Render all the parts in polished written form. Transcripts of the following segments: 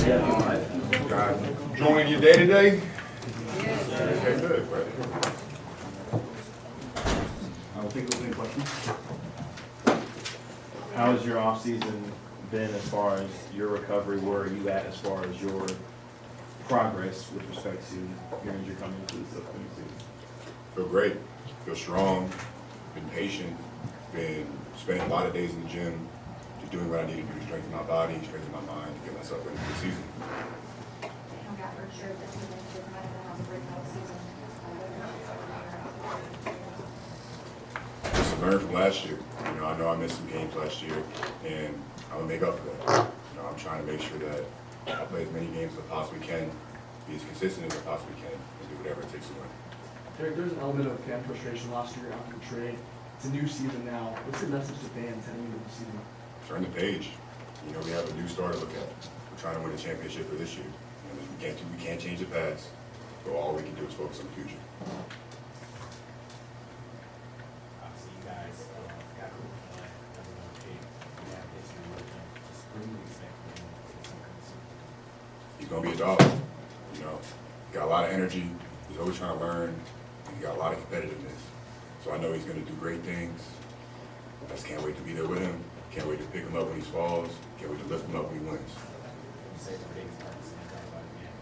Enjoying your day today? Okay, good. I don't think there's any questions. How has your offseason been as far as your recovery? Where are you at as far as your progress with respect to your injury coming into this upcoming season? Feel great. Feel strong. Been patient. Been spending a lot of days in the gym, just doing what I need to do to strengthen my body, strengthen my mind, to get myself ready for the season. Just to learn from last year. I know I missed some games last year, and I'm gonna make up for that. I'm trying to make sure that I play as many games as I possibly can, be as consistent as I possibly can, and do whatever it takes to win. Dereck, there's an element of fan frustration last year after the trade. It's a new season now. What's your message to fans heading into the season? Turn the page. We have a new star to look at. We're trying to win a championship for this year. We can't change the past, but all we can do is focus on the future. Obviously, you guys got a good plan. Everyone picked. You have history with him. Just what do you expect him to do soon? He's gonna be a dog. Got a lot of energy. He's always trying to learn. And he got a lot of competitiveness. So I know he's gonna do great things. I just can't wait to be there with him. Can't wait to pick him up when he falls. Can't wait to lift him up when he wins. You say the biggest part is about the game.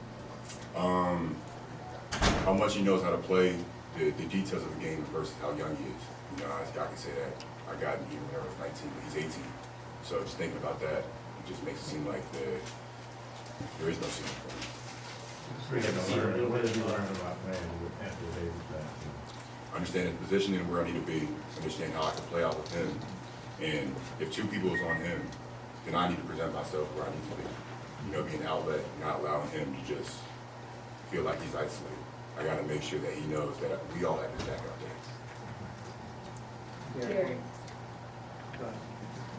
How much he knows how to play, the details of the game versus how young he is. I can say that. I got him here when I was 19, but he's 18. So just thinking about that, it just makes it seem like there is no ceiling for him. What did you learn about playing with Anthony Davis back? Understand his position and where I need to be, understand how I can play out with him. And if two people is on him, then I need to present myself where I need to be. Be an outlet, not allowing him to just feel like he's isolated. I got to make sure that he knows that we all have his back out there. Dereck,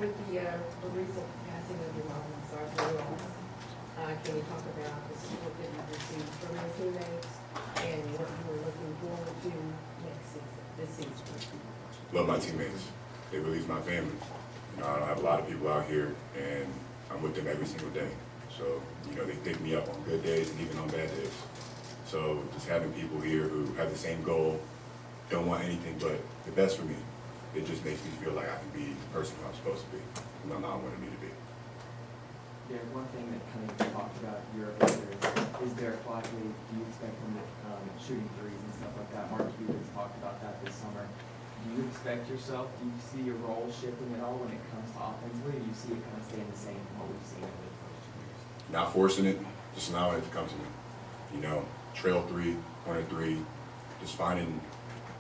with the recent passing of your mom, sorry, can you talk about the support that you received from your teammates and what you were looking forward to this season? Love my teammates. They really is my family. I don't have a lot of people out here, and I'm with them every single day. So, they pick me up on good days and even on bad days. So just having people here who have the same goal, don't want anything but the best for me, it just makes me feel like I can be the person who I'm supposed to be, and I'm not wanting me to be. Yeah, one thing that kind of talked about year over year is Dereck Blackley. Do you expect him shooting threes and stuff like that? Mark Cuban's talked about that this summer. Do you expect yourself, do you see your role shifting at all when it comes to offensively, or do you see it kind of staying the same from what we've seen over the first 2 years? Not forcing it, just allowing it to come to me. Trail three, corner three, just finding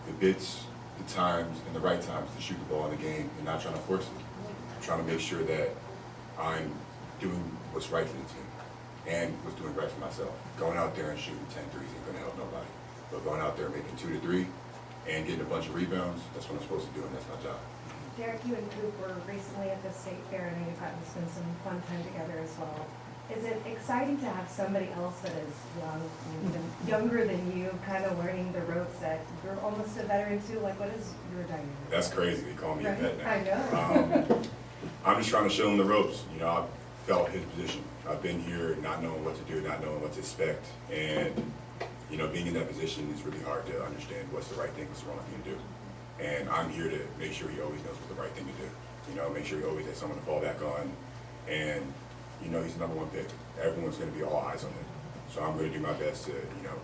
the bits, the times, and the right times to shoot the ball in the game and not trying to force it. I'm trying to make sure that I'm doing what's right for the team and what's doing right for myself. Going out there and shooting 10 threes ain't gonna help nobody. But going out there and making 2 to 3 and getting a bunch of rebounds, that's what I'm supposed to do, and that's my job. Dereck, you and Coop were recently at the state fair, and you've gotten to spend some fun time together as well. Is it exciting to have somebody else that is young, even younger than you, kind of learning the ropes that you're almost a veteran too? Like, what is your dynamic? That's crazy. They call me a vet now. I know. I'm just trying to show him the ropes. I felt his position. I've been here not knowing what to do, not knowing what to expect. And, being in that position is really hard to understand what's the right thing, what's the wrong thing to do. And I'm here to make sure he always knows what's the right thing to do. Make sure he always has someone to fall back on. And, he's the #1 pick. Everyone's going to be all eyes on him. So I'm going to do my best to,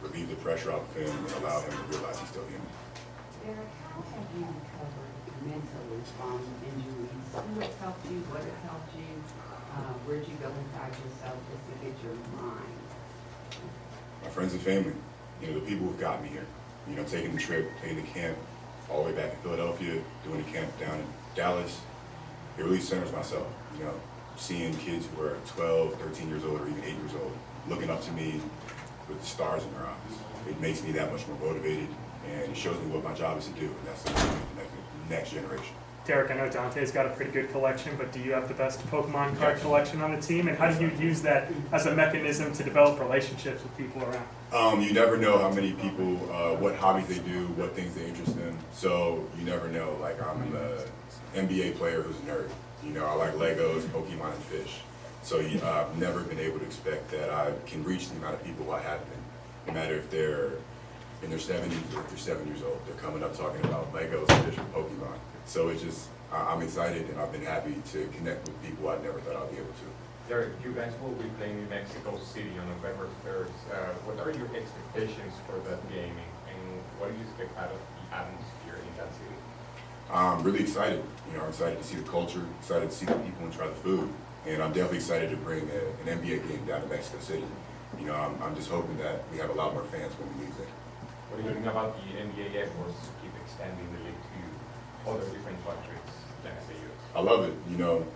relieve the pressure off of him and allow him to realize he's still human. Dereck, how have you recovered mentally from injuries? What helped you? What has helped you? Where'd you go inside yourself just to get your mind? My friends and family, the people who've got me here. Taking the trip, taking the camp all the way back in Philadelphia, doing the camp down in Dallas. It really centers myself, seeing kids who are 12, 13 years old, or even 8 years old, looking up to me with stars in their eyes. It makes me that much more motivated, and it shows me what my job is to do, and that's to the next generation. Dereck, I know Dante's got a pretty good collection, but do you have the best Pokemon card collection on the team? And how do you use that as a mechanism to develop relationships with people around? You never know how many people, what hobbies they do, what things they interest in. So you never know. Like, I'm an NBA player who's a nerd. I like Legos, Pokemon, and fish. So I've never been able to expect that I can reach the amount of people I have been. No matter if they're in their 70s or if they're 7 years old, they're coming up talking about Legos and different Pokemon. So it's just, I'm excited and I've been happy to connect with people I never thought I'd be able to. Dereck, you guys will be playing in Mexico City on November 3rd. What are your expectations for that game, and what do you expect out of the atmosphere in that city? I'm really excited. I'm excited to see the culture, excited to see the people and try the food. And I'm definitely excited to bring an NBA game down to Mexico City. I'm just hoping that we have a lot more fans when we leave there. What do you think about the NBA efforts to keep extending the league to other different countries than the US? I love it.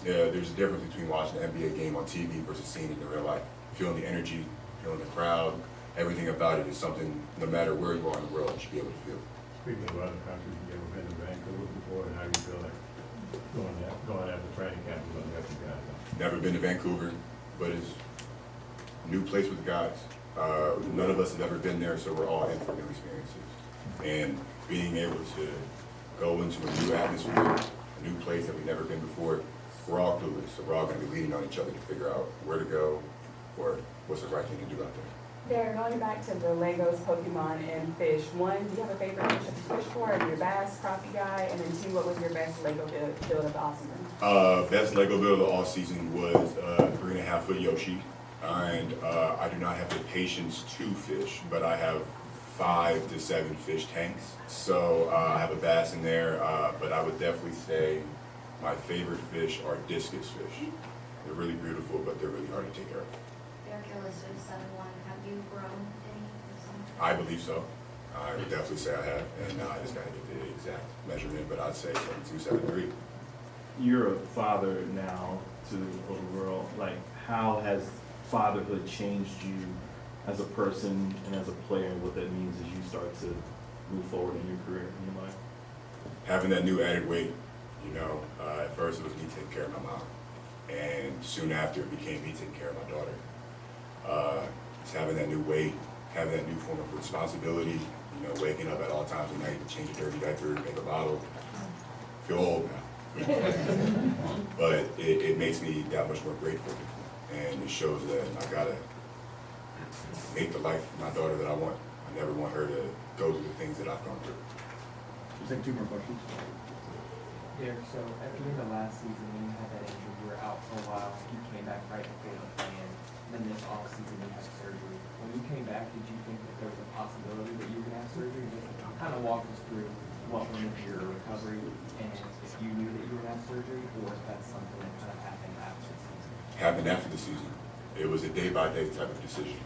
There's a difference between watching an NBA game on TV versus seeing it in real life. Feeling the energy, feeling the crowd, everything about it is something, no matter where you are in the world, you should be able to feel. Speaking of other countries, you ever been to Vancouver before, and how you feel like going after training camp and going after guys? Never been to Vancouver, but it's a new place with the guys. None of us have ever been there, so we're all in for new experiences. And being able to go into a new atmosphere, a new place that we've never been before, we're all clueless, so we're all going to be leaning on each other to figure out where to go or what's the right thing to do out there. They're going back to the Legos, Pokemon, and fish. One, do you have a favorite fish to fish for? Are you a bass, crappie guy? And then two, what was your best Lego build of the Offseason? Best Lego build of the offseason was a 3.5-foot Yoshi. And I do not have the patience to fish, but I have 5 to 7 fish tanks. So I have a bass in there, but I would definitely say my favorite fish are discus fish. They're really beautiful, but they're really hard to take care of. Dereck, you're listed as 7'1". Have you grown any? I believe so. I would definitely say I have, and I just got to get the exact measurement, but I'd say 7'2", 7'3". You're a father now to the whole world. Like, how has fatherhood changed you as a person and as a player, and what that means as you start to move forward in your career and your life? Having that new added weight, at first it was me taking care of my mom, and soon after it became me taking care of my daughter. Just having that new weight, having that new form of responsibility, waking up at all times of night to change a dirty diaper, make a bottle. I feel old now. But it makes me that much more grateful, and it shows that I gotta make the life of my daughter that I want. I never want her to go through the things that I've gone through. We'll take 2 more questions. Dereck, so at the end of last season, when you had that injury, you were out for a while, you came back right before the plan, then this offseason you had surgery. When you came back, did you think that there was a possibility that you were gonna have surgery? Just kind of walk us through what went into your recovery, and if you knew that you were gonna have surgery, or if that's something that kind of happened after the season? Happened after the season. It was a day-by-day type of decision.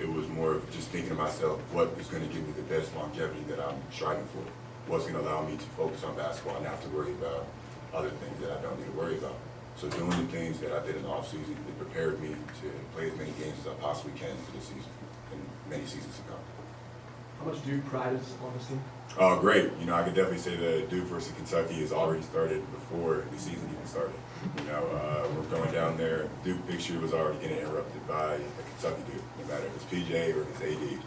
It was more of just thinking to myself, what is going to give me the best longevity that I'm striving for? What's going to allow me to focus on basketball and not have to worry about other things that I don't need to worry about? So doing the things that I did in the offseason, it prepared me to play as many games as I possibly can for this season and many seasons to come. How much Duke pride is on this team? Oh, great. I could definitely say that Duke versus Kentucky has already started before the season even started. We're going down there. Duke picture was already getting interrupted by a Kentucky Duke, no matter if it's PJ or if it's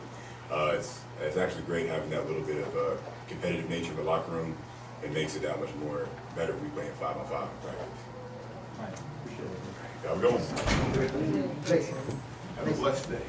AD. It's actually great having that little bit of a competitive nature in the locker room. It makes it that much more better when we play in 5-on-5 in practice. All right, appreciate it. Have a good one. Have a blessed day.